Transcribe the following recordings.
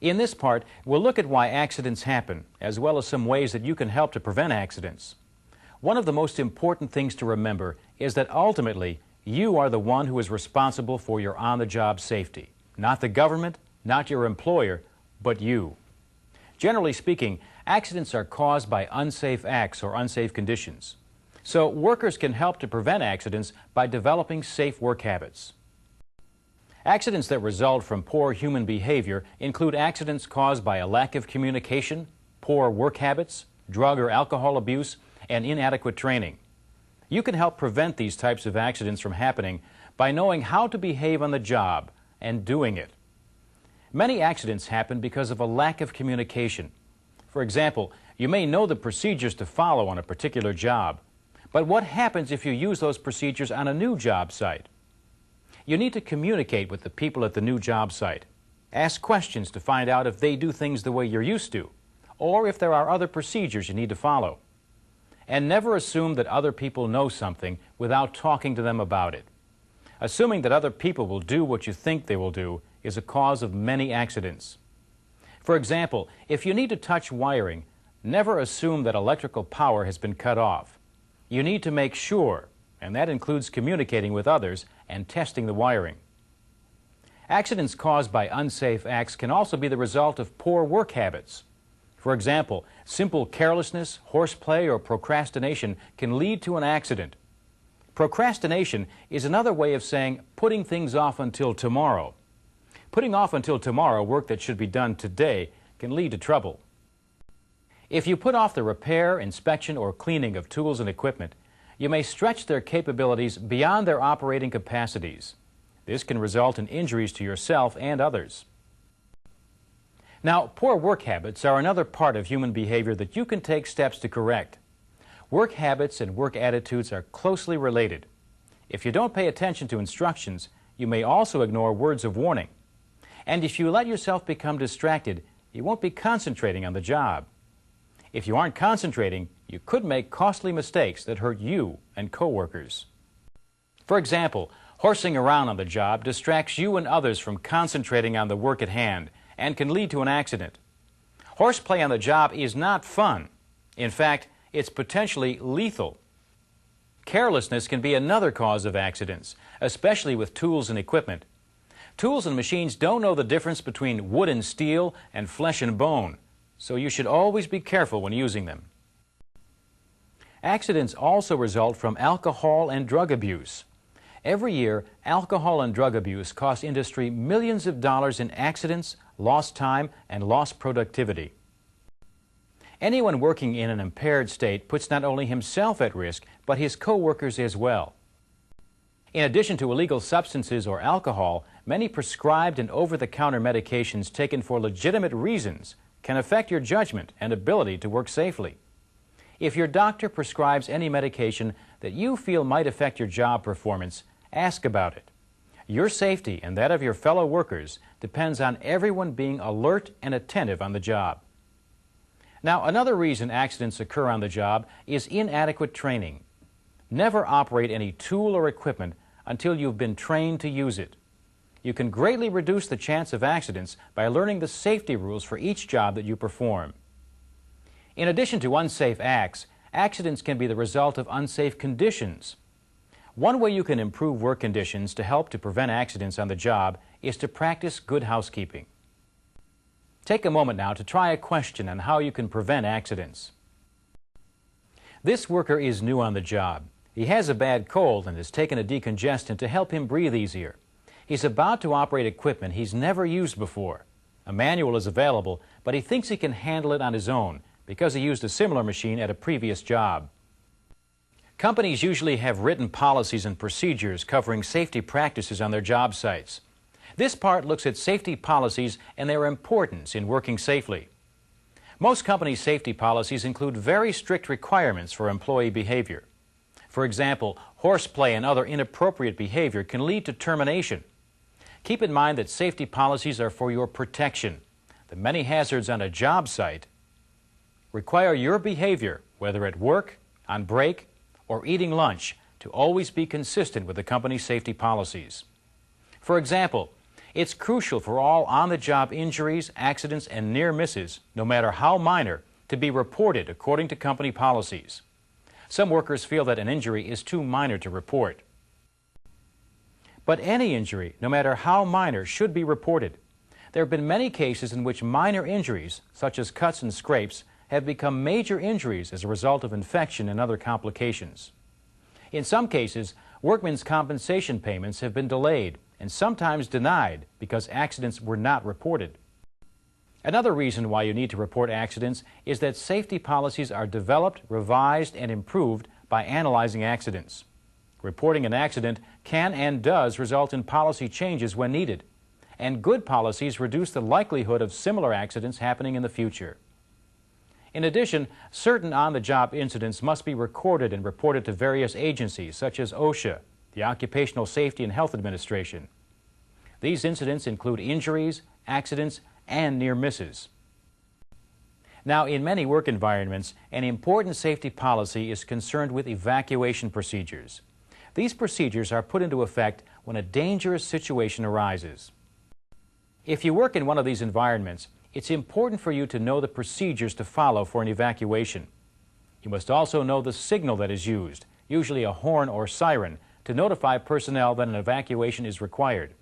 In this part, we'll look at why accidents happen, as well as some ways that you can help to prevent accidents. One of the most important things to remember is that ultimately, you are the one who is responsible for your on-the-job safety. Not the government, not your employer, but you. Generally speaking, accidents are caused by unsafe acts or unsafe conditions. So workers can help to prevent accidents by developing safe work habits. Accidents that result from poor human behavior include accidents caused by a lack of communication, poor work habits, drug or alcohol abuse, and inadequate training. You can help prevent these types of accidents from happening by knowing how to behave on the job and doing it. Many accidents happen because of a lack of communication. For example, you may know the procedures to follow on a particular job, but what happens if you use those procedures on a new job site? You need to communicate with the people at the new job site. Ask questions to find out if they do things the way you're used to, or if there are other procedures you need to follow. And never assume that other people know something without talking to them about it. Assuming that other people will do what you think they will do is a cause of many accidents. For example, if you need to touch wiring, never assume that electrical power has been cut off. You need to make sure, and that includes communicating with others and testing the wiring. Accidents caused by unsafe acts can also be the result of poor work habits. For example, simple carelessness, horseplay, or procrastination can lead to an accident. Procrastination is another way of saying putting things off until tomorrow. Putting off until tomorrow work that should be done today can lead to trouble. If you put off the repair, inspection, or cleaning of tools and equipment, you may stretch their capabilities beyond their operating capacities. This can result in injuries to yourself and others. Now, poor work habits are another part of human behavior that you can take steps to correct. Work habits and work attitudes are closely related. If you don't pay attention to instructions, you may also ignore words of warning. And if you let yourself become distracted, you won't be concentrating on the job. If you aren't concentrating, you could make costly mistakes that hurt you and coworkers. For example, horsing around on the job distracts you and others from concentrating on the work at hand and can lead to an accident. Horseplay on the job is not fun. In fact, it's potentially lethal. Carelessness can be another cause of accidents, especially with tools and equipment. Tools and machines don't know the difference between wood and steel and flesh and bone, so you should always be careful when using them. Accidents also result from alcohol and drug abuse. Every year, alcohol and drug abuse cost industry millions of dollars in accidents, lost time, and lost productivity. Anyone working in an impaired state puts not only himself at risk, but his co-workers as well. In addition to illegal substances or alcohol, many prescribed and over-the-counter medications taken for legitimate reasons can affect your judgment and ability to work safely. If your doctor prescribes any medication that you feel might affect your job performance, ask about it. Your safety and that of your fellow workers depends on everyone being alert and attentive on the job. Now, another reason accidents occur on the job is inadequate training. Never operate any tool or equipment until you've been trained to use it. You can greatly reduce the chance of accidents by learning the safety rules for each job that you perform. In addition to unsafe acts, accidents can be the result of unsafe conditions. One way you can improve work conditions to help to prevent accidents on the job is to practice good housekeeping. Take a moment now to try a question on how you can prevent accidents. This worker is new on the job. He has a bad cold and has taken a decongestant to help him breathe easier. He's about to operate equipment he's never used before. A manual is available, but he thinks he can handle it on his own because he used a similar machine at a previous job. Companies usually have written policies and procedures covering safety practices on their job sites. This part looks at safety policies and their importance in working safely. Most companies' safety policies include very strict requirements for employee behavior. For example, horseplay and other inappropriate behavior can lead to termination. Keep in mind that safety policies are for your protection. The many hazards on a job site require your behavior, whether at work, on break, or eating lunch, to always be consistent with the company's safety policies. For example, It's crucial for all on-the-job injuries, accidents, and near misses, no matter how minor, to be reported according to company policies. Some workers feel that an injury is too minor to report. But any injury, no matter how minor, should be reported. There have been many cases in which minor injuries, such as cuts and scrapes, have become major injuries as a result of infection and other complications. In some cases, workmen's compensation payments have been delayed and sometimes denied because accidents were not reported. Another reason why you need to report accidents is that safety policies are developed, revised, and improved by analyzing accidents. Reporting an accident can and does result in policy changes when needed, and good policies reduce the likelihood of similar accidents happening in the future. In addition, certain on-the-job incidents must be recorded and reported to various agencies such as OSHA, the Occupational Safety and Health Administration. These incidents include injuries, accidents, and near misses. Now, in many work environments, an important safety policy is concerned with evacuation procedures. These procedures are put into effect when a dangerous situation arises. If you work in one of these environments, it's important for you to know the procedures to follow for an evacuation. You must also know the signal that is used, usually a horn or siren, to notify personnel that an evacuation is required.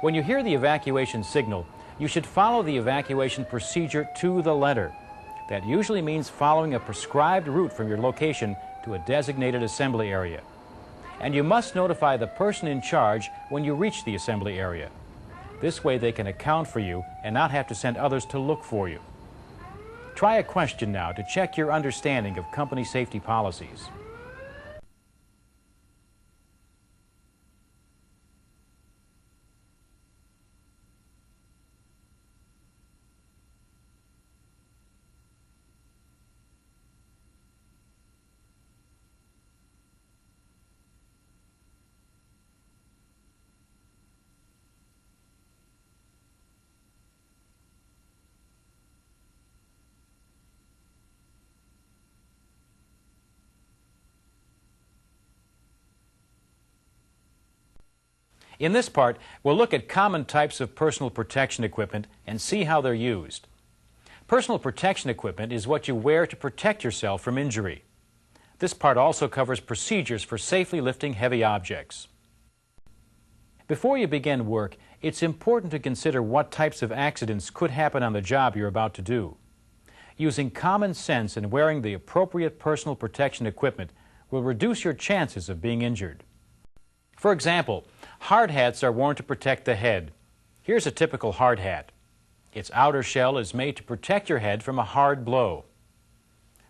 When you hear the evacuation signal, you should follow the evacuation procedure to the letter. That usually means following a prescribed route from your location to a designated assembly area. And you must notify the person in charge when you reach the assembly area. This way they can account for you and not have to send others to look for you. Try a question now to check your understanding of company safety policies. In this part, we'll look at common types of personal protection equipment and see how they're used. Personal protection equipment is what you wear to protect yourself from injury. This part also covers procedures for safely lifting heavy objects. Before you begin work, it's important to consider what types of accidents could happen on the job you're about to do. Using common sense and wearing the appropriate personal protection equipment will reduce your chances of being injured. For example, hard hats are worn to protect the head. Here's a typical hard hat. Its outer shell is made to protect your head from a hard blow.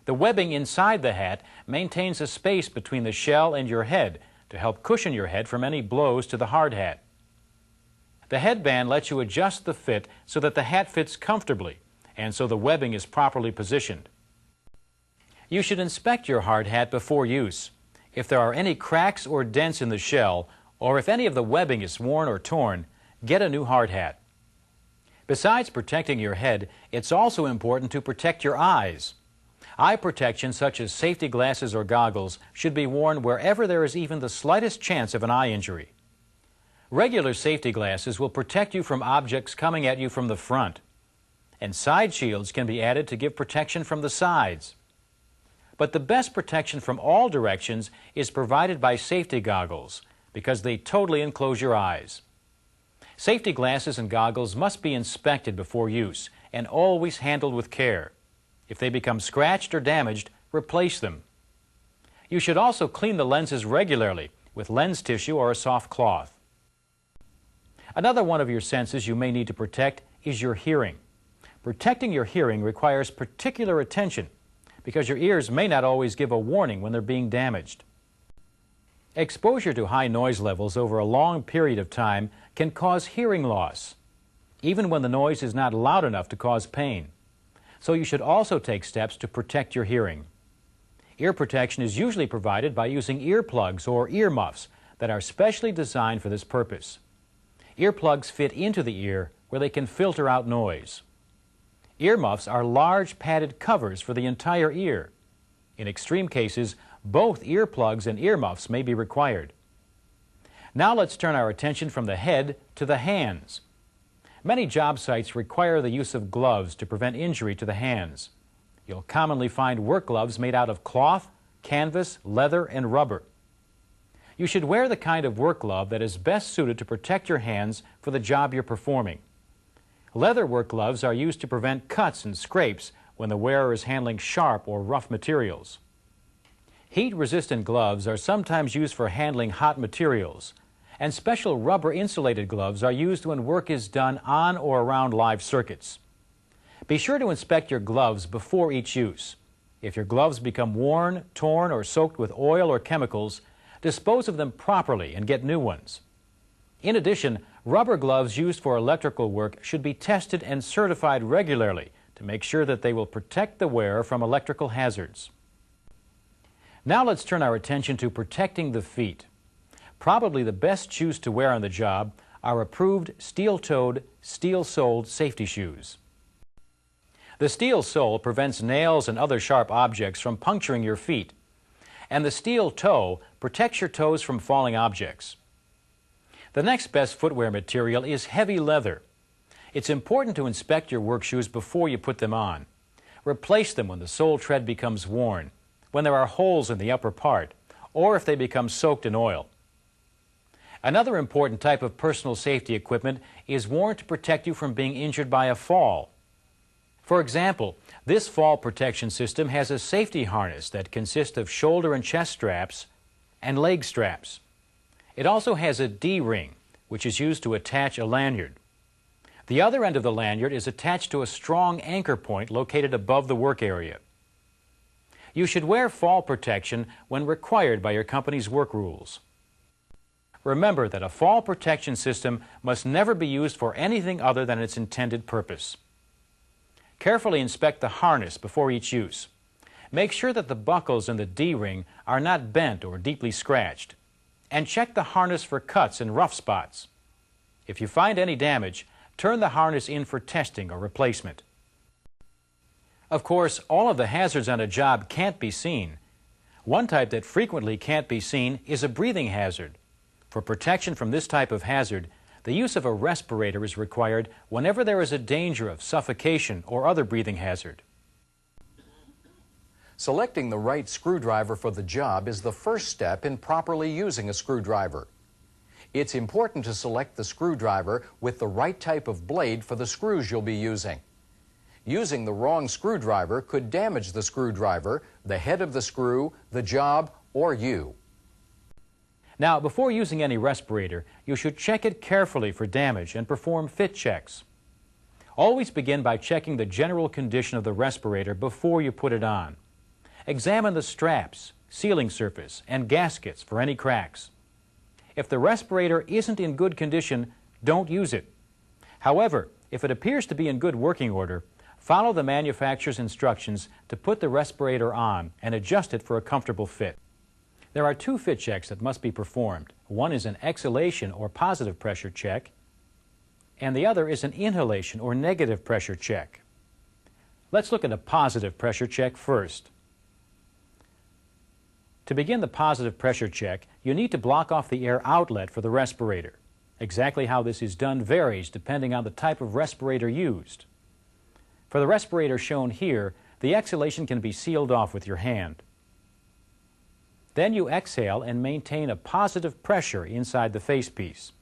The webbing inside the hat maintains a space between the shell and your head to help cushion your head from any blows to the hard hat. The headband lets you adjust the fit so that the hat fits comfortably and so the webbing is properly positioned. You should inspect your hard hat before use. If there are any cracks or dents in the shell, or if any of the webbing is worn or torn, get a new hard hat. Besides protecting your head, it's also important to protect your eyes. Eye protection such as safety glasses or goggles should be worn wherever there is even the slightest chance of an eye injury. Regular safety glasses will protect you from objects coming at you from the front, and side shields can be added to give protection from the sides. But the best protection from all directions is provided by safety goggles because they totally enclose your eyes. Safety glasses and goggles must be inspected before use and always handled with care. If they become scratched or damaged, replace them. You should also clean the lenses regularly with lens tissue or a soft cloth. Another one of your senses you may need to protect is your hearing. Protecting your hearing requires particular attention because your ears may not always give a warning when they're being damaged. Exposure to high noise levels over a long period of time can cause hearing loss, even when the noise is not loud enough to cause pain. So you should also take steps to protect your hearing. Ear protection is usually provided by using earplugs or earmuffs that are specially designed for this purpose. Earplugs fit into the ear where they can filter out noise. Earmuffs are large padded covers for the entire ear. In extreme cases, both earplugs and earmuffs may be required. Now let's turn our attention from the head to the hands. Many job sites require the use of gloves to prevent injury to the hands. You'll commonly find work gloves made out of cloth, canvas, leather, and rubber. You should wear the kind of work glove that is best suited to protect your hands for the job you're performing. Leather work gloves are used to prevent cuts and scrapes when the wearer is handling sharp or rough materials. Heat-resistant gloves are sometimes used for handling hot materials, and special rubber-insulated gloves are used when work is done on or around live circuits. Be sure to inspect your gloves before each use. If your gloves become worn, torn, or soaked with oil or chemicals, dispose of them properly and get new ones. In addition, rubber gloves used for electrical work should be tested and certified regularly to make sure that they will protect the wearer from electrical hazards. Now let's turn our attention to protecting the feet. Probably the best shoes to wear on the job are approved steel-toed, steel-soled safety shoes. The steel sole prevents nails and other sharp objects from puncturing your feet, and the steel toe protects your toes from falling objects. The next best footwear material is heavy leather. It's important to inspect your work shoes before you put them on. Replace them when the sole tread becomes worn, when there are holes in the upper part, or if they become soaked in oil. Another important type of personal safety equipment is worn to protect you from being injured by a fall. For example, this fall protection system has a safety harness that consists of shoulder and chest straps and leg straps. It also has a D-ring, which is used to attach a lanyard. The other end of the lanyard is attached to a strong anchor point located above the work area. You should wear fall protection when required by your company's work rules. Remember that a fall protection system must never be used for anything other than its intended purpose. Carefully inspect the harness before each use. Make sure that the buckles in the D-ring are not bent or deeply scratched. And check the harness for cuts and rough spots. If you find any damage, turn the harness in for testing or replacement. Of course, all of the hazards on a job can't be seen. One type that frequently can't be seen is a breathing hazard. For protection from this type of hazard, the use of a respirator is required whenever there is a danger of suffocation or other breathing hazard. Selecting the right screwdriver for the job is the first step in properly using a screwdriver. It's important to select the screwdriver with the right type of blade for the screws you'll be using. Using the wrong screwdriver could damage the screwdriver, the head of the screw, the job, or you. Now, before using any respirator, you should check it carefully for damage and perform fit checks. Always begin by checking the general condition of the respirator before you put it on. Examine the straps, sealing surface, and gaskets for any cracks. If the respirator isn't in good condition, don't use it. However, if it appears to be in good working order, follow the manufacturer's instructions to put the respirator on and adjust it for a comfortable fit. There are two fit checks that must be performed. One is an exhalation or positive pressure check, and the other is an inhalation or negative pressure check. Let's look at a positive pressure check first. To begin the positive pressure check, you need to block off the air outlet for the respirator. Exactly how this is done varies depending on the type of respirator used. For the respirator shown here, the exhalation can be sealed off with your hand. Then you exhale and maintain a positive pressure inside the facepiece.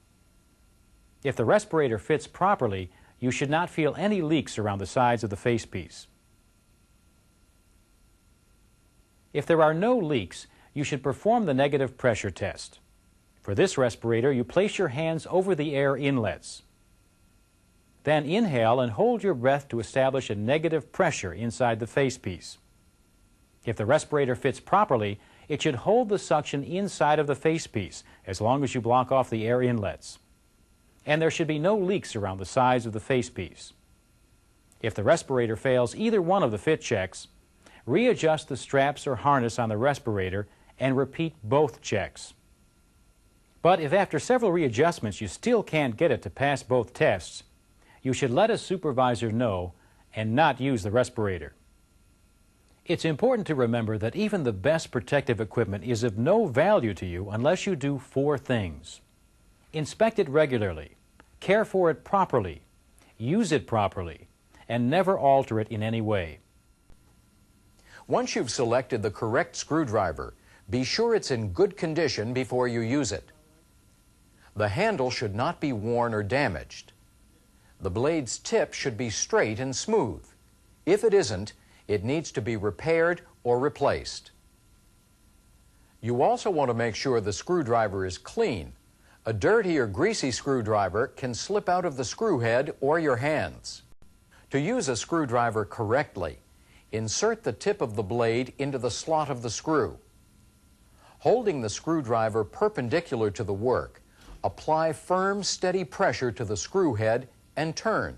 If the respirator fits properly, you should not feel any leaks around the sides of the facepiece. If there are no leaks, you should perform the negative pressure test. For this respirator, you place your hands over the air inlets. Then inhale and hold your breath to establish a negative pressure inside the facepiece. If the respirator fits properly, it should hold the suction inside of the facepiece as long as you block off the air inlets. And there should be no leaks around the sides of the facepiece. If the respirator fails either one of the fit checks, readjust the straps or harness on the respirator and repeat both checks. But if after several readjustments you still can't get it to pass both tests, you should let a supervisor know and not use the respirator. It's important to remember that even the best protective equipment is of no value to you unless you do 4 things. Inspect it regularly, care for it properly, use it properly, and never alter it in any way. Once you've selected the correct screwdriver, be sure it's in good condition before you use it. The handle should not be worn or damaged. The blade's tip should be straight and smooth. If it isn't, it needs to be repaired or replaced. You also want to make sure the screwdriver is clean. A dirty or greasy screwdriver can slip out of the screw head or your hands. To use a screwdriver correctly, insert the tip of the blade into the slot of the screw. Holding the screwdriver perpendicular to the work, apply firm, steady pressure to the screw head and turn.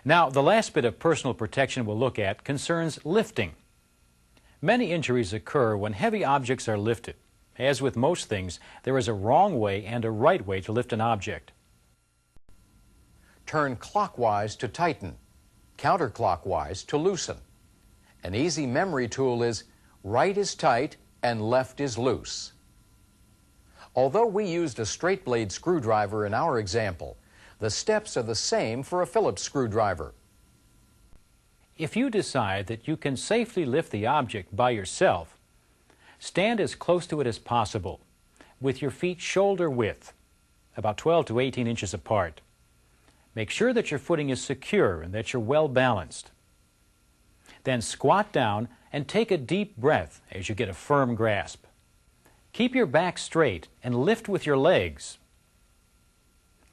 Now, the last bit of personal protection we'll look at concerns lifting. Many injuries occur when heavy objects are lifted. As with most things, there is a wrong way and a right way to lift an object. Turn clockwise to tighten, counterclockwise to loosen. An easy memory tool is right is tight and left is loose. Although we used a straight blade screwdriver in our example, the steps are the same for a Phillips screwdriver. If you decide that you can safely lift the object by yourself, stand as close to it as possible, with your feet shoulder width, about 12 to 18 inches apart. Make sure that your footing is secure and that you're well balanced. Then squat down and take a deep breath as you get a firm grasp. Keep your back straight and lift with your legs.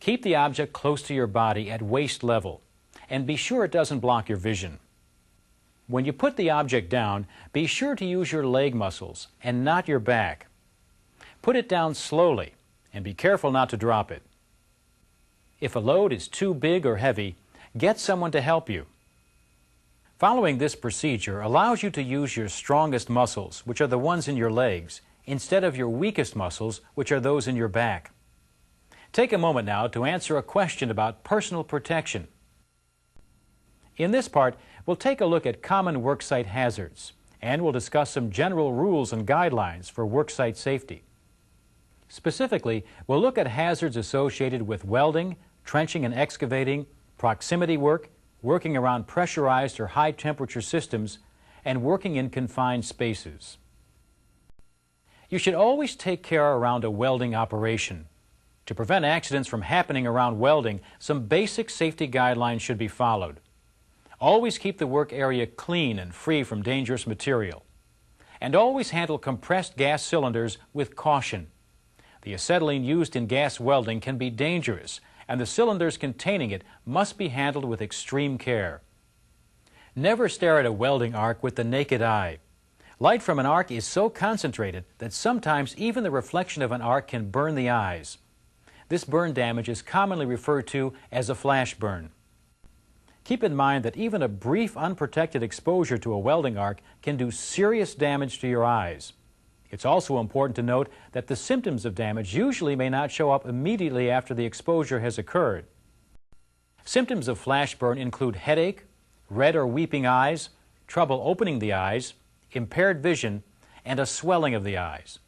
Keep the object close to your body at waist level, and be sure it doesn't block your vision. When you put the object down, be sure to use your leg muscles and not your back. Put it down slowly and be careful not to drop it. If a load is too big or heavy, get someone to help you. Following this procedure allows you to use your strongest muscles, which are the ones in your legs, instead of your weakest muscles, which are those in your back. Take a moment now to answer a question about personal protection. In this part, we'll take a look at common worksite hazards, and we'll discuss some general rules and guidelines for worksite safety. Specifically, we'll look at hazards associated with welding, trenching and excavating, proximity work, working around pressurized or high-temperature systems, and working in confined spaces. You should always take care around a welding operation. To prevent accidents from happening around welding, some basic safety guidelines should be followed. Always keep the work area clean and free from dangerous material. And always handle compressed gas cylinders with caution. The acetylene used in gas welding can be dangerous, and the cylinders containing it must be handled with extreme care. Never stare at a welding arc with the naked eye. Light from an arc is so concentrated that sometimes even the reflection of an arc can burn the eyes. This burn damage is commonly referred to as a flash burn. Keep in mind that even a brief unprotected exposure to a welding arc can do serious damage to your eyes. It's also important to note that the symptoms of damage usually may not show up immediately after the exposure has occurred. Symptoms of flash burn include headache, red or weeping eyes, trouble opening the eyes, impaired vision, and a swelling of the eyes.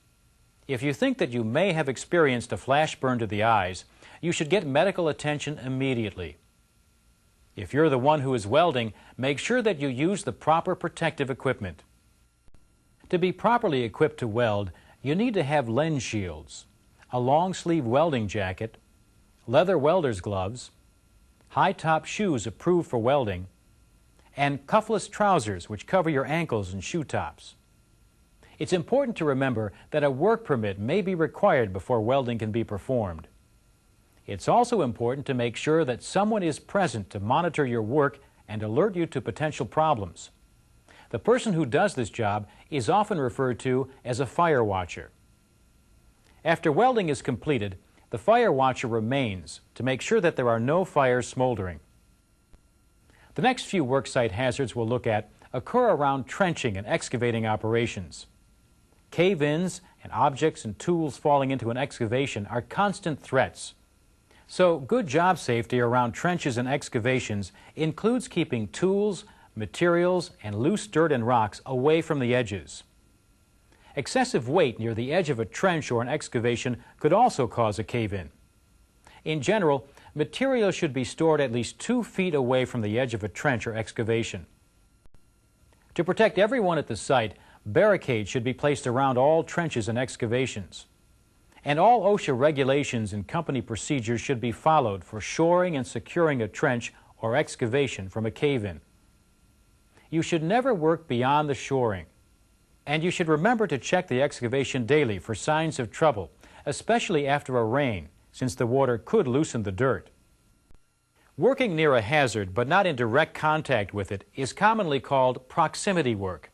If you think that you may have experienced a flash burn to the eyes, you should get medical attention immediately. If you're the one who is welding, make sure that you use the proper protective equipment. To be properly equipped to weld, you need to have lens shields, a long-sleeve welding jacket, leather welder's gloves, high-top shoes approved for welding, and cuffless trousers which cover your ankles and shoe tops. It's important to remember that a work permit may be required before welding can be performed. It's also important to make sure that someone is present to monitor your work and alert you to potential problems. The person who does this job is often referred to as a fire watcher. After welding is completed, the fire watcher remains to make sure that there are no fires smoldering. The next few worksite hazards we'll look at occur around trenching and excavating operations. Cave-ins and objects and tools falling into an excavation are constant threats. So good job safety around trenches and excavations includes keeping tools, materials, and loose dirt and rocks away from the edges. Excessive weight near the edge of a trench or an excavation could also cause a cave-in. In general, material should be stored at least 2 feet away from the edge of a trench or excavation. To protect everyone at the site, barricades should be placed around all trenches and excavations. And all OSHA regulations and company procedures should be followed for shoring and securing a trench or excavation from a cave-in. You should never work beyond the shoring. And you should remember to check the excavation daily for signs of trouble, especially after a rain, since the water could loosen the dirt. Working near a hazard but not in direct contact with it is commonly called proximity work.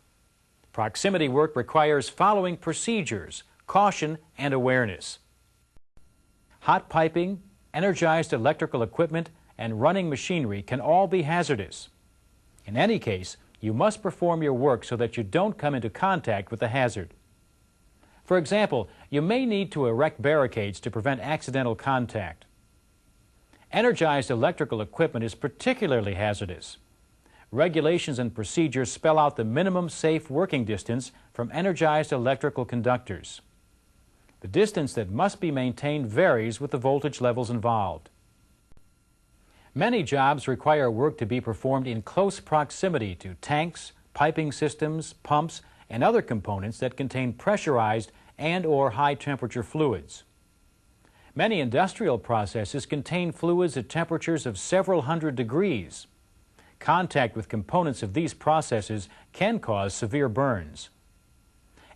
Proximity work requires following procedures, caution, and awareness. Hot piping, energized electrical equipment, and running machinery can all be hazardous. In any case, you must perform your work so that you don't come into contact with the hazard. For example, you may need to erect barricades to prevent accidental contact. Energized electrical equipment is particularly hazardous. Regulations and procedures spell out the minimum safe working distance from energized electrical conductors. The distance that must be maintained varies with the voltage levels involved. Many jobs require work to be performed in close proximity to tanks, piping systems, pumps, and other components that contain pressurized and/or high-temperature fluids. Many industrial processes contain fluids at temperatures of several hundred degrees. Contact with components of these processes can cause severe burns.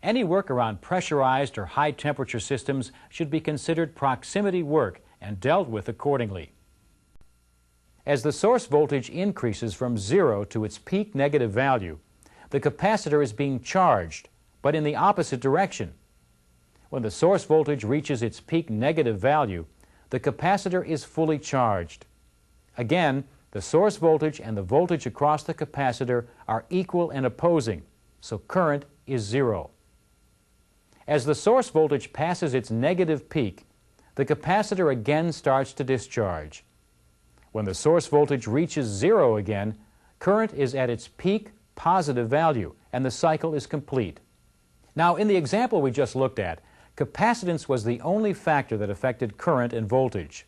Any work around pressurized or high-temperature systems should be considered proximity work and dealt with accordingly. As the source voltage increases from 0 to its peak negative value, the capacitor is being charged, but in the opposite direction. When the source voltage reaches its peak negative value, the capacitor is fully charged. Again, the source voltage and the voltage across the capacitor are equal and opposing, so current is 0. As the source voltage passes its negative peak, the capacitor again starts to discharge. When the source voltage reaches 0 again, current is at its peak positive value, and the cycle is complete. Now, in the example we just looked at, capacitance was the only factor that affected current and voltage.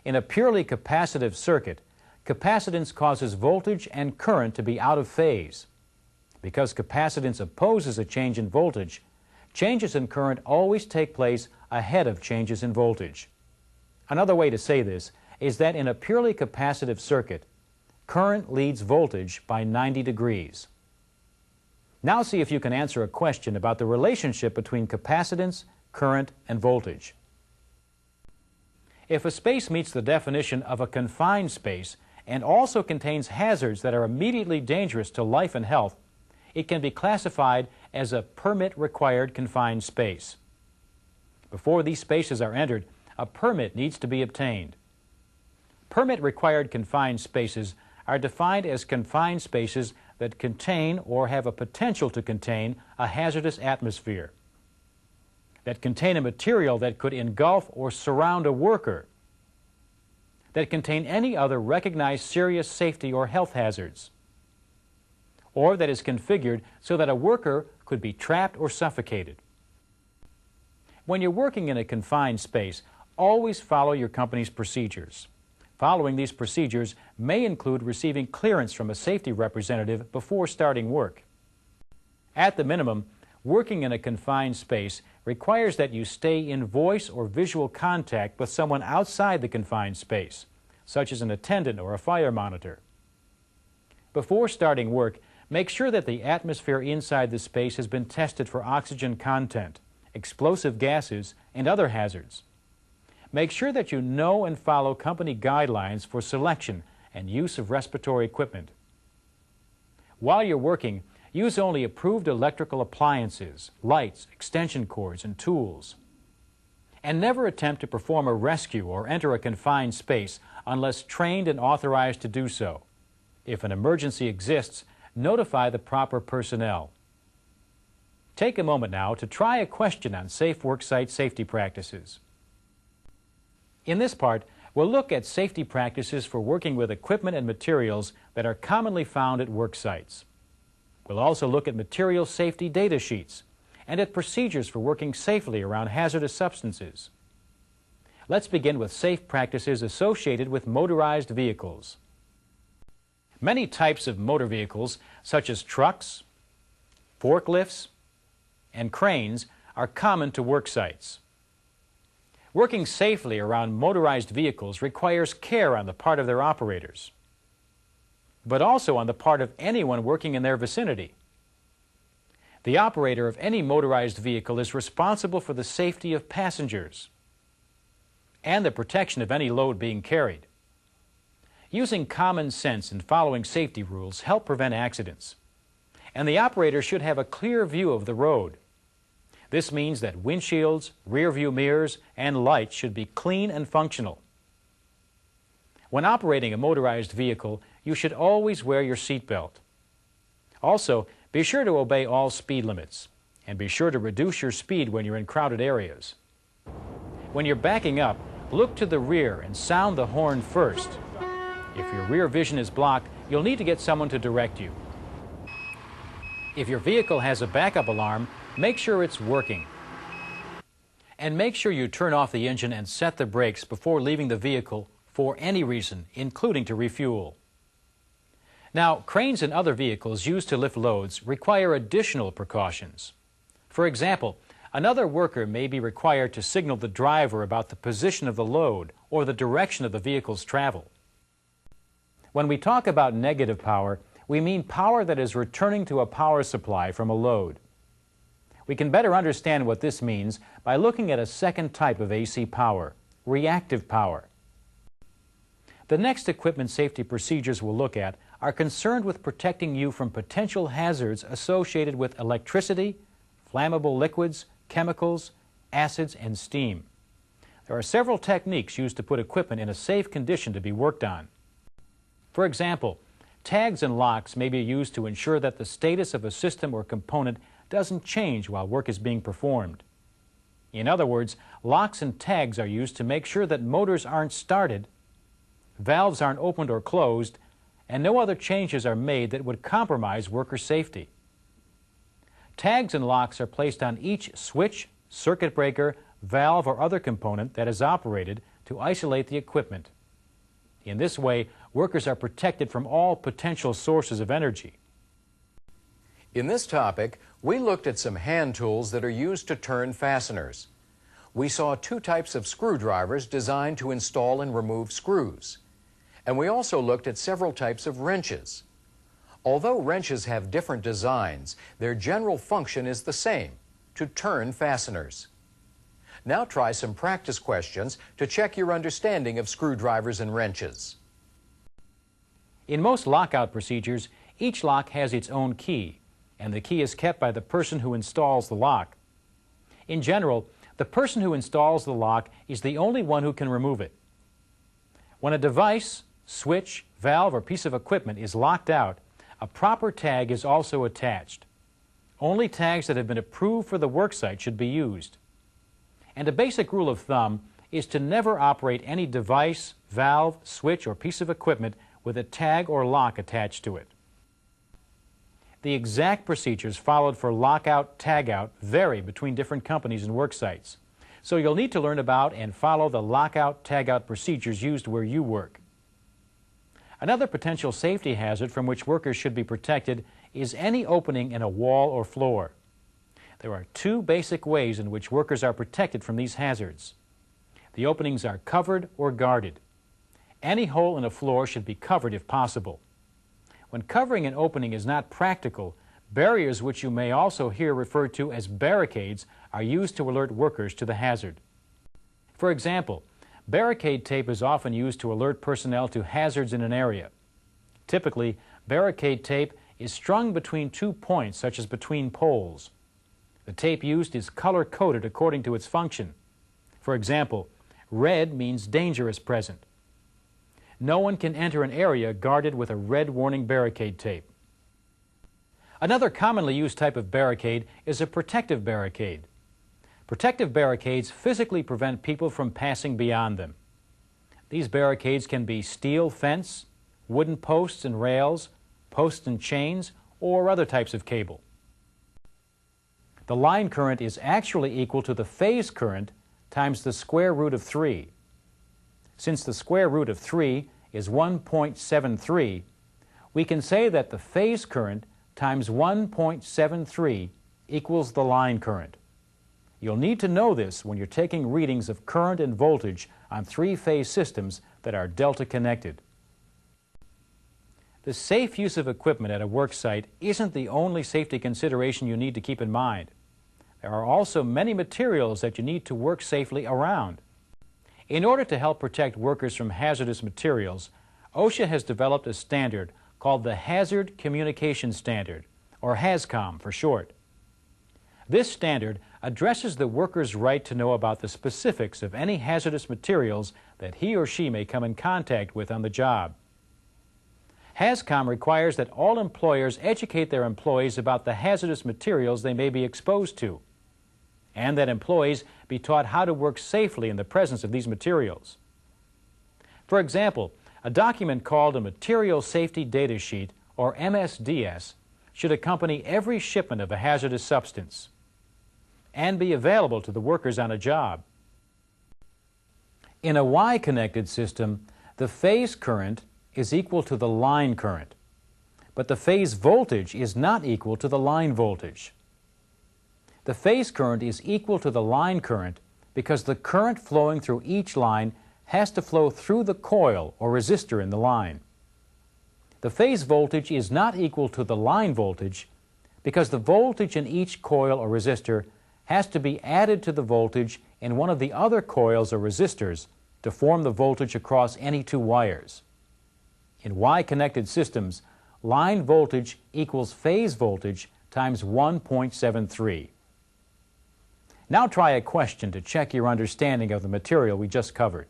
In a purely capacitive circuit, capacitance causes voltage and current to be out of phase. Because capacitance opposes a change in voltage, changes in current always take place ahead of changes in voltage. Another way to say this is that in a purely capacitive circuit, current leads voltage by 90 degrees. Now see if you can answer a question about the relationship between capacitance, current, and voltage. If a space meets the definition of a confined space and also contains hazards that are immediately dangerous to life and health, it can be classified as a permit-required confined space. Before these spaces are entered, a permit needs to be obtained. Permit-required confined spaces are defined as confined spaces that contain or have a potential to contain a hazardous atmosphere, that contain a material that could engulf or surround a worker, that contain any other recognized serious safety or health hazards, or that is configured so that a worker could be trapped or suffocated. When you're working in a confined space, always follow your company's procedures. Following these procedures may include receiving clearance from a safety representative before starting work. At the minimum, working in a confined space requires that you stay in voice or visual contact with someone outside the confined space, such as an attendant or a fire monitor. Before starting work, make sure that the atmosphere inside the space has been tested for oxygen content, explosive gases, and other hazards. Make sure that you know and follow company guidelines for selection and use of respiratory equipment. While you're working, use only approved electrical appliances, lights, extension cords, and tools. And never attempt to perform a rescue or enter a confined space unless trained and authorized to do so. If an emergency exists, notify the proper personnel. Take a moment now to try a question on safe worksite safety practices. In this part, we'll look at safety practices for working with equipment and materials that are commonly found at work sites. We'll also look at material safety data sheets and at procedures for working safely around hazardous substances. Let's begin with safe practices associated with motorized vehicles. Many types of motor vehicles, such as trucks, forklifts, and cranes, are common to work sites. Working safely around motorized vehicles requires care on the part of their operators, but also on the part of anyone working in their vicinity. The operator of any motorized vehicle is responsible for the safety of passengers and the protection of any load being carried. Using common sense and following safety rules help prevent accidents, and the operator should have a clear view of the road. This means that windshields, rear-view mirrors, and lights should be clean and functional. When operating a motorized vehicle, you should always wear your seatbelt. Also, be sure to obey all speed limits, and be sure to reduce your speed when you're in crowded areas. When you're backing up, look to the rear and sound the horn first. If your rear vision is blocked, you'll need to get someone to direct you. If your vehicle has a backup alarm, make sure it's working. And make sure you turn off the engine and set the brakes before leaving the vehicle for any reason, including to refuel. Now, cranes and other vehicles used to lift loads require additional precautions. For example, another worker may be required to signal the driver about the position of the load or the direction of the vehicle's travel. When we talk about negative power, we mean power that is returning to a power supply from a load. We can better understand what this means by looking at a second type of AC power, reactive power. The next equipment safety procedures we'll look at are concerned with protecting you from potential hazards associated with electricity, flammable liquids, chemicals, acids, and steam. There are several techniques used to put equipment in a safe condition to be worked on. For example, tags and locks may be used to ensure that the status of a system or component doesn't change while work is being performed. In other words, locks and tags are used to make sure that motors aren't started, valves aren't opened or closed, and no other changes are made that would compromise worker safety. Tags and locks are placed on each switch, circuit breaker, valve, or other component that is operated to isolate the equipment. In this way, workers are protected from all potential sources of energy. In this topic, we looked at some hand tools that are used to turn fasteners. We saw two types of screwdrivers designed to install and remove screws. And we also looked at several types of wrenches. Although wrenches have different designs, their general function is the same, to turn fasteners. Now try some practice questions to check your understanding of screwdrivers and wrenches. In most lockout procedures, each lock has its own key, and the key is kept by the person who installs the lock. In general, the person who installs the lock is the only one who can remove it. When a device, switch, valve, or piece of equipment is locked out, a proper tag is also attached. Only tags that have been approved for the worksite should be used. And a basic rule of thumb is to never operate any device, valve, switch, or piece of equipment with a tag or lock attached to it. The exact procedures followed for lockout, tagout vary between different companies and work sites, so you'll need to learn about and follow the lockout, tagout procedures used where you work. Another potential safety hazard from which workers should be protected is any opening in a wall or floor. There are two basic ways in which workers are protected from these hazards. The openings are covered or guarded. Any hole in a floor should be covered if possible. When covering an opening is not practical, barriers, which you may also hear referred to as barricades, are used to alert workers to the hazard. For example, barricade tape is often used to alert personnel to hazards in an area. Typically, barricade tape is strung between 2 points, such as between poles. The tape used is color-coded according to its function. For example, red means danger is present. No one can enter an area guarded with a red warning barricade tape. Another commonly used type of barricade is a protective barricade. Protective barricades physically prevent people from passing beyond them. These barricades can be steel fence, wooden posts and rails, posts and chains, or other types of cable. The line current is actually equal to the phase current times the square root of 3. Since the square root of 3 is 1.73, we can say that the phase current times 1.73 equals the line current. You'll need to know this when you're taking readings of current and voltage on three-phase systems that are delta connected. The safe use of equipment at a work site isn't the only safety consideration you need to keep in mind. There are also many materials that you need to work safely around. In order to help protect workers from hazardous materials, OSHA has developed a standard called the Hazard Communication Standard, or HAZCOM for short. This standard addresses the worker's right to know about the specifics of any hazardous materials that he or she may come in contact with on the job. HAZCOM requires that all employers educate their employees about the hazardous materials they may be exposed to, and that employees be taught how to work safely in the presence of these materials. For example, a document called a Material Safety Data Sheet, or MSDS, should accompany every shipment of a hazardous substance and be available to the workers on a job. In a Y-connected system, the phase current is equal to the line current, but the phase voltage is not equal to the line voltage. The phase current is equal to the line current because the current flowing through each line has to flow through the coil or resistor in the line. The phase voltage is not equal to the line voltage because the voltage in each coil or resistor has to be added to the voltage in one of the other coils or resistors to form the voltage across any two wires. In Y-connected systems, line voltage equals phase voltage times 1.73. Now try a question to check your understanding of the material we just covered.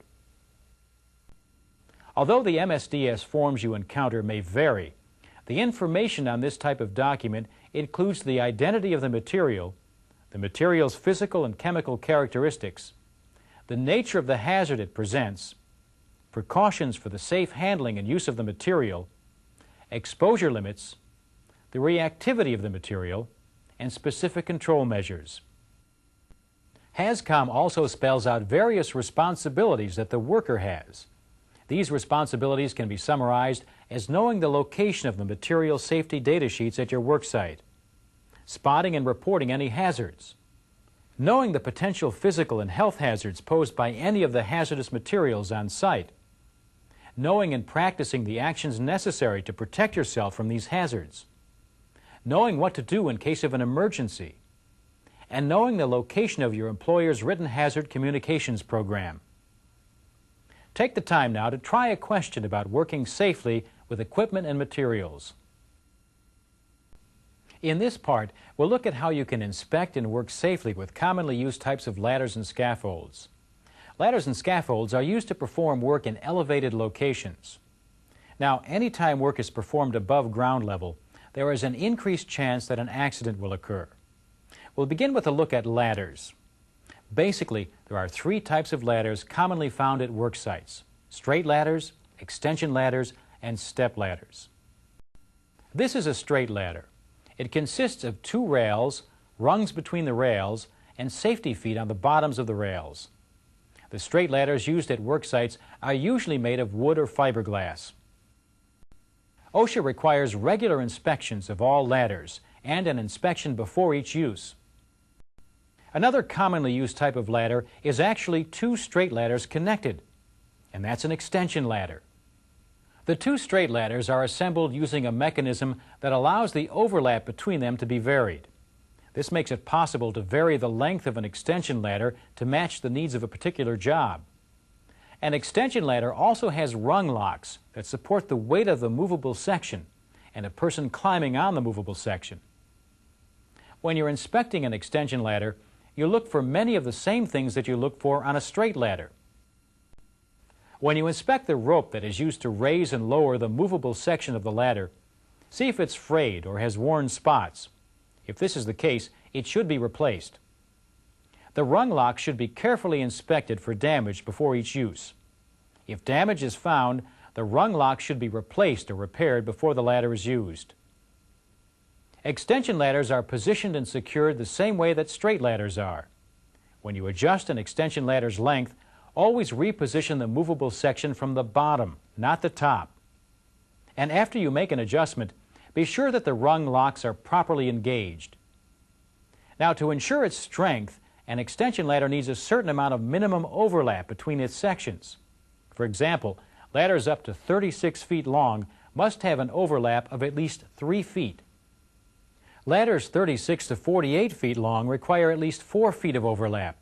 Although the MSDS forms you encounter may vary, the information on this type of document includes the identity of the material's physical and chemical characteristics, the nature of the hazard it presents, precautions for the safe handling and use of the material, exposure limits, the reactivity of the material, and specific control measures. HAZCOM also spells out various responsibilities that the worker has. These responsibilities can be summarized as knowing the location of the material safety data sheets at your work site, spotting and reporting any hazards, knowing the potential physical and health hazards posed by any of the hazardous materials on site, knowing and practicing the actions necessary to protect yourself from these hazards, knowing what to do in case of an emergency, and knowing the location of your employer's written hazard communications program. Take the time now to try a question about working safely with equipment and materials. In this part, we'll look at how you can inspect and work safely with commonly used types of ladders and scaffolds. Ladders and scaffolds are used to perform work in elevated locations. Now, anytime work is performed above ground level, there is an increased chance that an accident will occur. We'll begin with a look at ladders. Basically, there are three types of ladders commonly found at work sites: straight ladders, extension ladders, and step ladders. This is a straight ladder. It consists of two rails, rungs between the rails, and safety feet on the bottoms of the rails. The straight ladders used at work sites are usually made of wood or fiberglass. OSHA requires regular inspections of all ladders and an inspection before each use. Another commonly used type of ladder is actually two straight ladders connected, and that's an extension ladder. The two straight ladders are assembled using a mechanism that allows the overlap between them to be varied. This makes it possible to vary the length of an extension ladder to match the needs of a particular job. An extension ladder also has rung locks that support the weight of the movable section and a person climbing on the movable section. When you're inspecting an extension ladder, you look for many of the same things that you look for on a straight ladder. When you inspect the rope that is used to raise and lower the movable section of the ladder, see if it's frayed or has worn spots. If this is the case, it should be replaced. The rung lock should be carefully inspected for damage before each use. If damage is found, the rung lock should be replaced or repaired before the ladder is used. Extension ladders are positioned and secured the same way that straight ladders are. When you adjust an extension ladder's length, always reposition the movable section from the bottom, not the top. And after you make an adjustment, be sure that the rung locks are properly engaged. Now, to ensure its strength, an extension ladder needs a certain amount of minimum overlap between its sections. For example, ladders up to 36 feet long must have an overlap of at least 3 feet. Ladders 36 to 48 feet long require at least 4 feet of overlap,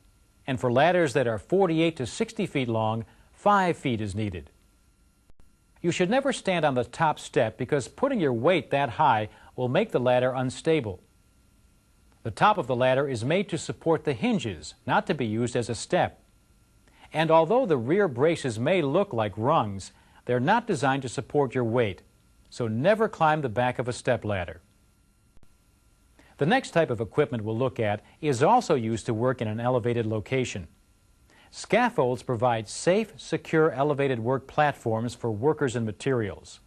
and for ladders that are 48 to 60 feet long, 5 feet is needed. You should never stand on the top step because putting your weight that high will make the ladder unstable. The top of the ladder is made to support the hinges, not to be used as a step. And although the rear braces may look like rungs, they're not designed to support your weight, so never climb the back of a step ladder. The next type of equipment we'll look at is also used to work in an elevated location. Scaffolds provide safe, secure elevated work platforms for workers and materials.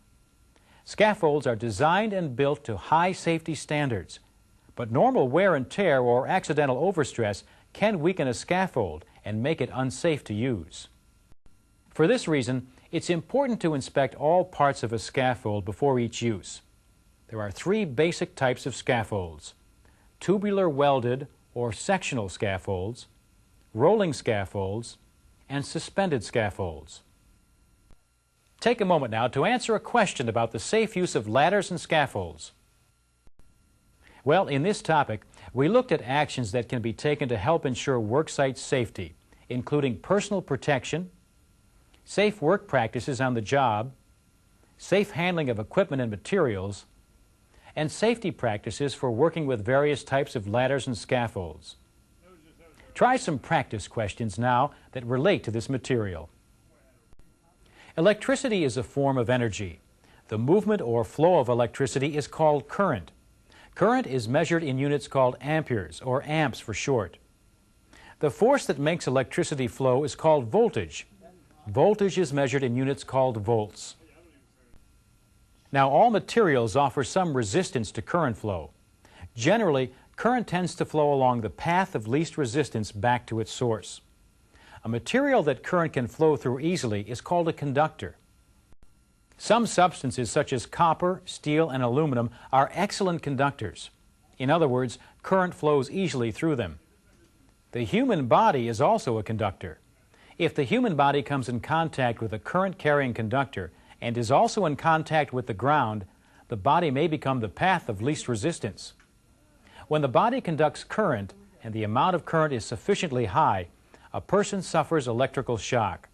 Scaffolds are designed and built to high safety standards, but normal wear and tear or accidental overstress can weaken a scaffold and make it unsafe to use. For this reason, it's important to inspect all parts of a scaffold before each use. There are 3 basic types of scaffolds: tubular welded or sectional scaffolds, rolling scaffolds, and suspended scaffolds. Take a moment now to answer a question about the safe use of ladders and scaffolds. Well, in this topic, we looked at actions that can be taken to help ensure worksite safety, including personal protection, safe work practices on the job, safe handling of equipment and materials, and safety practices for working with various types of ladders and scaffolds. Try some practice questions now that relate to this material. Electricity is a form of energy. The movement or flow of electricity is called current. Current is measured in units called amperes, or amps for short. The force that makes electricity flow is called voltage. Voltage is measured in units called volts. Now, all materials offer some resistance to current flow. Generally, current tends to flow along the path of least resistance back to its source. A material that current can flow through easily is called a conductor. Some substances such as copper, steel, and aluminum are excellent conductors. In other words, current flows easily through them. The human body is also a conductor. If the human body comes in contact with a current-carrying conductor and is also in contact with the ground, the body may become the path of least resistance. When the body conducts current and the amount of current is sufficiently high, a person suffers electrical shock.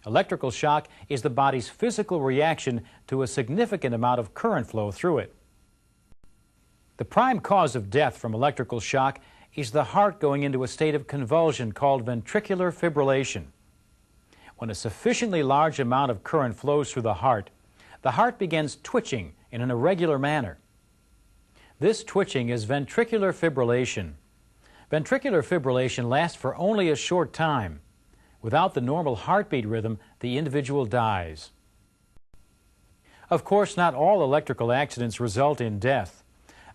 Electrical shock is the body's physical reaction to a significant amount of current flow through it. The prime cause of death from electrical shock is the heart going into a state of convulsion called ventricular fibrillation. When a sufficiently large amount of current flows through the heart begins twitching in an irregular manner. This twitching is ventricular fibrillation. Ventricular fibrillation lasts for only a short time. Without the normal heartbeat rhythm, the individual dies. Of course, not all electrical accidents result in death.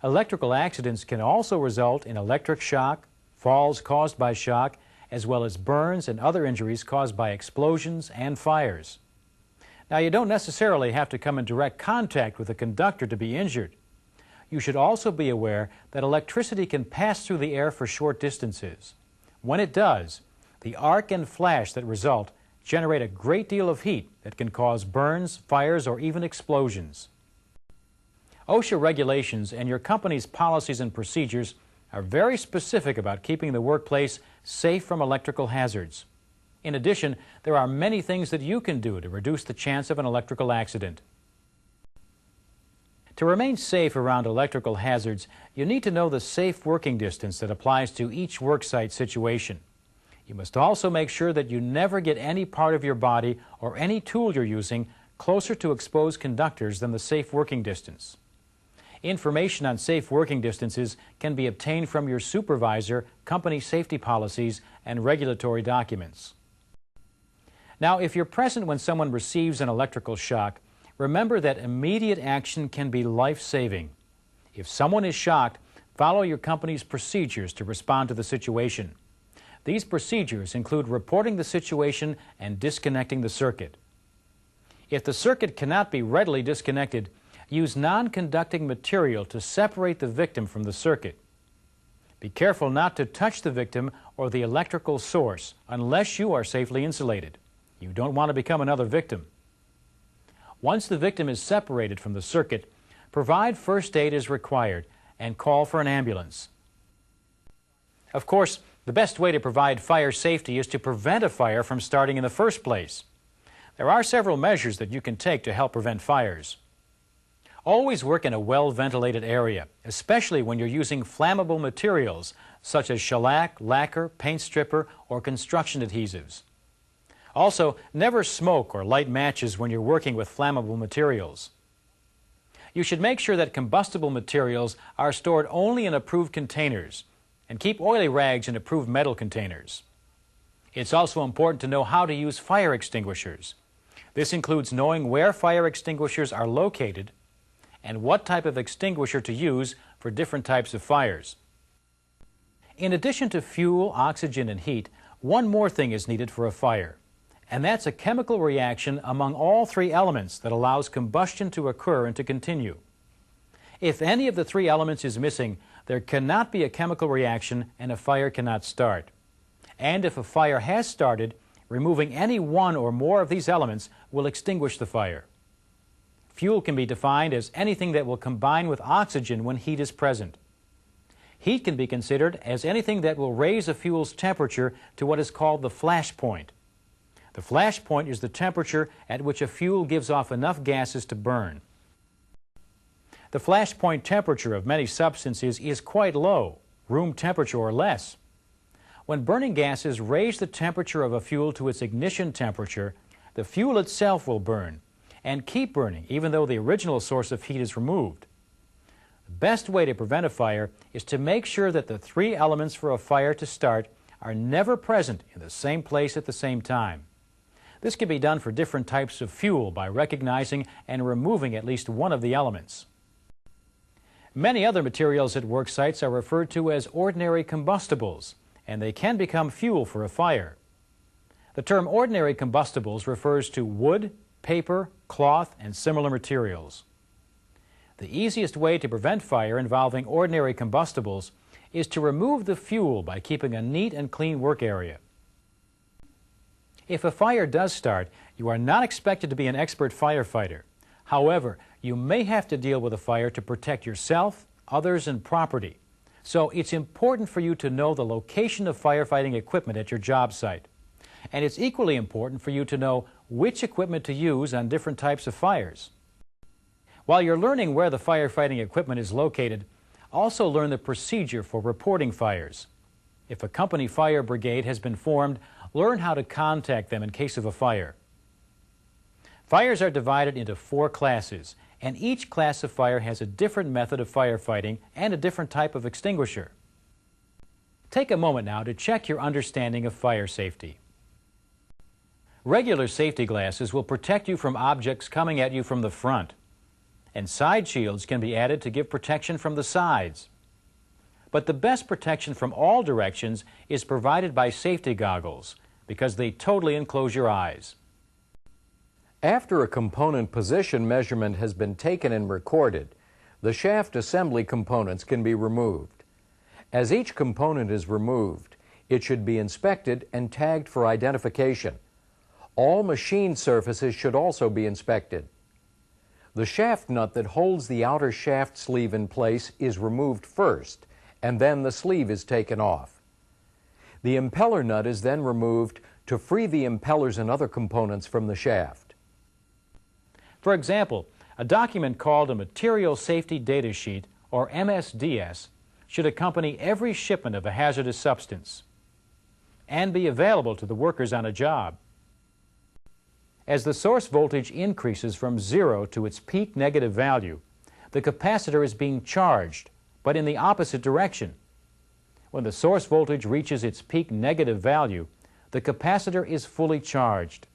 Electrical accidents can also result in electric shock, falls caused by shock, as well as burns and other injuries caused by explosions and fires. Now, you don't necessarily have to come in direct contact with a conductor to be injured. You should also be aware that electricity can pass through the air for short distances. When it does, the arc and flash that result generate a great deal of heat that can cause burns, fires, or even explosions. OSHA regulations and your company's policies and procedures are very specific about keeping the workplace safe from electrical hazards. In addition, there are many things that you can do to reduce the chance of an electrical accident. To remain safe around electrical hazards, you need to know the safe working distance that applies to each worksite situation. You must also make sure that you never get any part of your body or any tool you're using closer to exposed conductors than the safe working distance. Information on safe working distances can be obtained from your supervisor, company safety policies, and regulatory documents. Now, if you're present when someone receives an electrical shock, remember that immediate action can be life-saving. If someone is shocked, follow your company's procedures to respond to the situation. These procedures include reporting the situation and disconnecting the circuit. If the circuit cannot be readily disconnected, use non-conducting material to separate the victim from the circuit. Be careful not to touch the victim or the electrical source unless you are safely insulated. You don't want to become another victim. Once the victim is separated from the circuit, provide first aid as required and call for an ambulance. Of course, the best way to provide fire safety is to prevent a fire from starting in the first place. There are several measures that you can take to help prevent fires. Always work in a well-ventilated area, especially when you're using flammable materials such as shellac, lacquer, paint stripper, or construction adhesives. Also, never smoke or light matches when you're working with flammable materials. You should make sure that combustible materials are stored only in approved containers, and keep oily rags in approved metal containers. It's also important to know how to use fire extinguishers. This includes knowing where fire extinguishers are located and what type of extinguisher to use for different types of fires. In addition to fuel, oxygen, and heat, one more thing is needed for a fire, and that's a chemical reaction among all three elements that allows combustion to occur and to continue. If any of the three elements is missing, there cannot be a chemical reaction and a fire cannot start. And if a fire has started, removing any one or more of these elements will extinguish the fire. Fuel can be defined as anything that will combine with oxygen when heat is present. Heat can be considered as anything that will raise a fuel's temperature to what is called the flash point. The flash point is the temperature at which a fuel gives off enough gases to burn. The flash point temperature of many substances is quite low, room temperature or less. When burning gases raise the temperature of a fuel to its ignition temperature, the fuel itself will burn and keep burning even though the original source of heat is removed. The best way to prevent a fire is to make sure that the three elements for a fire to start are never present in the same place at the same time. This can be done for different types of fuel by recognizing and removing at least one of the elements. Many other materials at work sites are referred to as ordinary combustibles, and they can become fuel for a fire. The term ordinary combustibles refers to wood, paper, cloth, and similar materials. The easiest way to prevent fire involving ordinary combustibles is to remove the fuel by keeping a neat and clean work area. If a fire does start, you are not expected to be an expert firefighter. However, you may have to deal with a fire to protect yourself, others, and property. So it's important for you to know the location of firefighting equipment at your job site. And it's equally important for you to know which equipment to use on different types of fires. While you're learning where the firefighting equipment is located, also learn the procedure for reporting fires. If a company fire brigade has been formed, learn how to contact them in case of a fire. Fires are divided into 4 classes, and each class of fire has a different method of firefighting and a different type of extinguisher. Take a moment now to check your understanding of fire safety. Regular safety glasses will protect you from objects coming at you from the front, and side shields can be added to give protection from the sides. But the best protection from all directions is provided by safety goggles because they totally enclose your eyes. After a component position measurement has been taken and recorded, the shaft assembly components can be removed. As each component is removed, it should be inspected and tagged for identification. All machine surfaces should also be inspected. The shaft nut that holds the outer shaft sleeve in place is removed first, and then the sleeve is taken off. The impeller nut is then removed to free the impellers and other components from the shaft. For example, a document called a Material Safety Data Sheet, or MSDS, should accompany every shipment of a hazardous substance and be available to the workers on a job. As the source voltage increases from 0 to its peak negative value, the capacitor is being charged, but in the opposite direction. When the source voltage reaches its peak negative value, the capacitor is fully charged.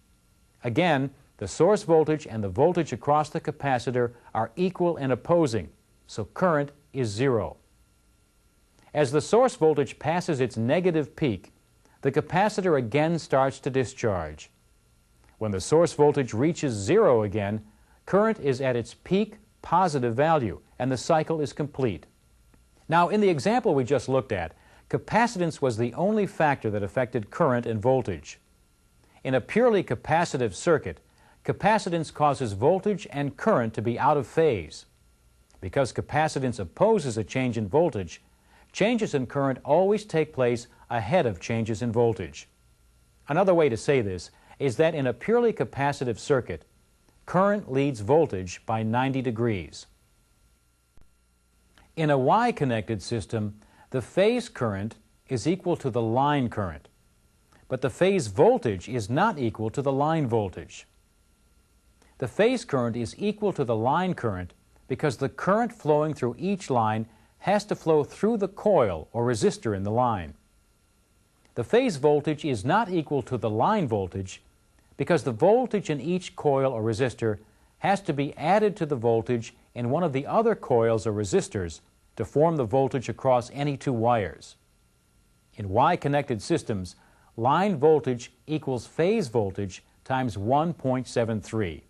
Again, the source voltage and the voltage across the capacitor are equal and opposing, so current is 0. As the source voltage passes its negative peak, the capacitor again starts to discharge. When the source voltage reaches 0 again, current is at its peak positive value, and the cycle is complete. Now, in the example we just looked at, capacitance was the only factor that affected current and voltage. In a purely capacitive circuit, capacitance causes voltage and current to be out of phase. Because capacitance opposes a change in voltage, changes in current always take place ahead of changes in voltage. Another way to say this is that in a purely capacitive circuit, current leads voltage by 90 degrees. In a Y-connected system, the phase current is equal to the line current, but the phase voltage is not equal to the line voltage. The phase current is equal to the line current because the current flowing through each line has to flow through the coil or resistor in the line. The phase voltage is not equal to the line voltage because the voltage in each coil or resistor has to be added to the voltage in one of the other coils or resistors to form the voltage across any two wires. In Y-connected systems, line voltage equals phase voltage times 1.73.